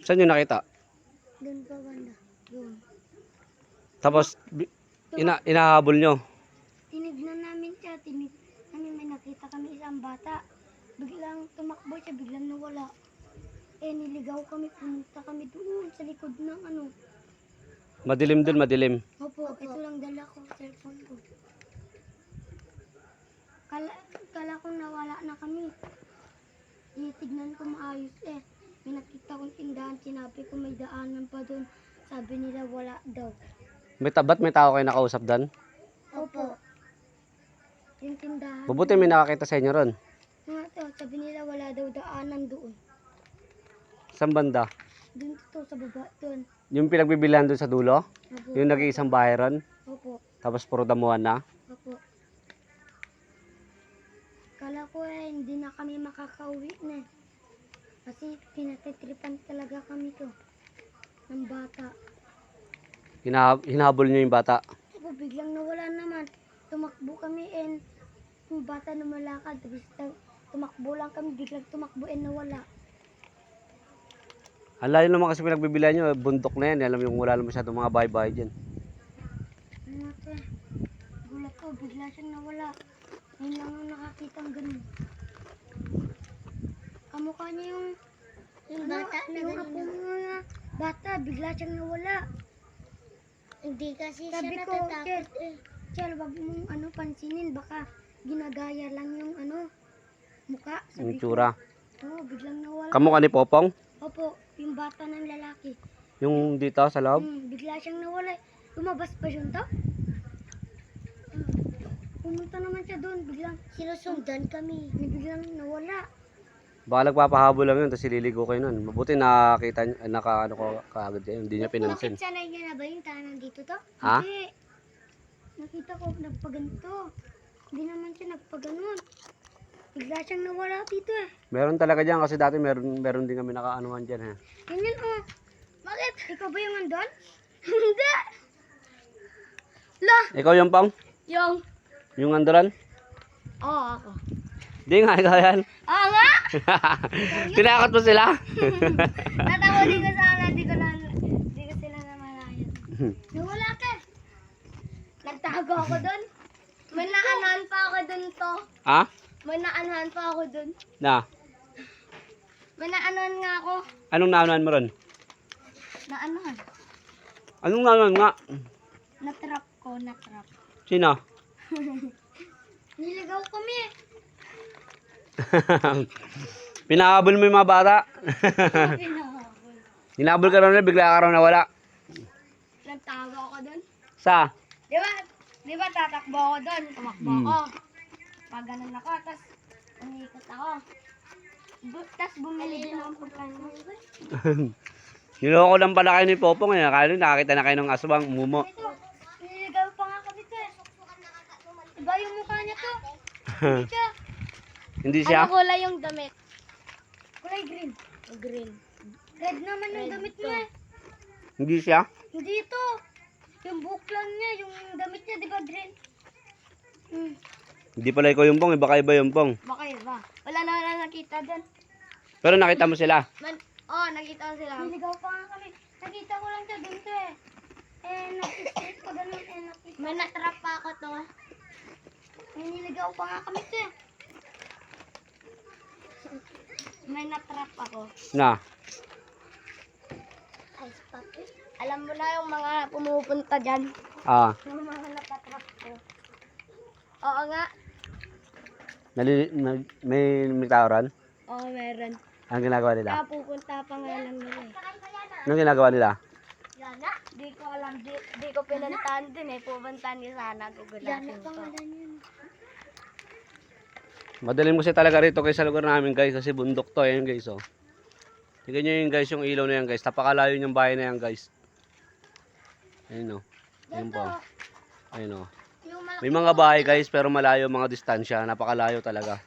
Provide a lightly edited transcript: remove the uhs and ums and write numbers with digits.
Saan nyo nakita? Doon pa banda. Doon. Tapos, inahabol nyo. Tinignan namin siya. May nakita kami isang bata. Biglang tumakbo siya, biglang nawala. Niligaw kami, pumunta kami doon sa likod ng ano. Madilim dun, madilim. Opo, ito lang dala ko, cellphone ko. Kala ko nawala na kami. Tignan ko maayos May nakita kong tindahan, sinabi ko may daanan pa doon. Sabi nila wala daw. Ba't may tao kayo nakausap doon? Opo. Yung tindahan. Mabuti may nakakita sa inyo ron. Sabi nila wala daw daanan doon. Saan banda? Doon sa baba doon. Yung pinagbibilihan doon sa dulo? Opo. Yung nag-iisang bahay ron? Opo. Tapos puro damuhan na? Opo. Kala ko hindi na kami makakauwi na. Kasi pinatitripan talaga kami to. Ng bata. Hinahabol nyo yung bata? Opo, biglang nawala naman. Tumakbo kami yung bata na malakad. Tapos tumakbo lang kami, biglang tumakbo nawala. Ang layo naman kasi pinagbibilihan nyo, bundok na yan. Alam yung wala naman masyadong mga bahay-bahay dyan. Gulat ko, bigla siyang nawala. Ngayon lang ang nakakita ng ganun. Kamukha niya yung bata na ganun. Bata, bigla siyang nawala. Hindi kasi siya natatakot Chel, wag mong pansinin. Baka ginagaya lang yung mukha. Yung tsura. Oo, biglang nawala. Kamukha ni Popong? Opo, yung bata ng lalaki. Yung dito sa loob? Bigla siyang nawala. Lumabas pa yun to? Pumunta naman siya doon, biglang sinusundan kami. Biglang nawala. Baka nagpapahabol lang yun, tapos ililigo kayo nun. Mabuti nakakita nyo, ko kaagad kayo, hindi niya pinansin. Bakit sanay niya na ba yung tanan dito to? Ha? Hindi. Nakita ko nagpaganto. Hindi naman siya nagpaganon. Bigla siyang nawala dito Meron talaga dyan kasi dati meron din kami nakaanuhan dyan Ganyan Bakit? Ikaw ba yung andon? Hindi. La. Ikaw yung Pong? Yung andoran? Oo, ako. Di nga, ikaw yan. Oo nga! Tinakot mo sila? Natawa din ko sana, di ko sila namalayan. Nawala ka. Nagtago ako doon. May naanahan pa ako doon to. Ha? May naanahan pa ako doon. Na? May naanahan nga ako. Anong naunahan mo ron? Naanahan? Anong naunahan nga? Natrap ko, natrap. Sino? Niligaw kami Pinahabol mo yung mga bata? Hinahabol ka ron bigla ka ron nawala? Nagtago ako doon. Sa? Di ba tatakbo ako doon? Tumakbo ako. Pag ganun ako, tapos umikot ako. Tapos bumili din ako pagkain. Niloko lang pala kayo ni Popong kaya nakakita na kayo ng aswang, mumo. Ito, niligaw pa nga kami to Iba yung mukha niya to. Hindi siya. Hindi siya? Ano kulay yung damit? Kulay green. Green. Red naman yung damit niya Hindi siya? Hindi ito. Yung buhok lang niya, yung damit niya, di ba green? Hindi pala ikaw yung Pong, baka iba yung Pong. Baka iba. Wala na nakita dyan. Pero nakita mo sila? Nakita ko sila. Niligaw pa nga kami. Nakita ko lang siya dun to nag-street pa ganun nakita. May natrap pa ako to May niligaw pa nga kami to May natrap ako. Na? Ice papi. Alam mo na yung mga pumupunta dyan. Yung mga natatrap ko. Oo nga. May tao ron? Oo, meron. Anong ginagawa nila? Pupunta pa nga lang nila Anong ginagawa nila? Yana? Di ko alam. Di ko pinuntahan din Pupuntahan niya sana. Gugulatin ko. Madaling kasi talaga rito kaysa lugar namin guys kasi bundok to ayan guys Tignan nyo yung guys yung ilaw na yan guys. Napakalayo yung bahay na yan guys. Ayun Ayun po. Ayun May mga bahay guys pero malayo mga distansya. Napakalayo talaga.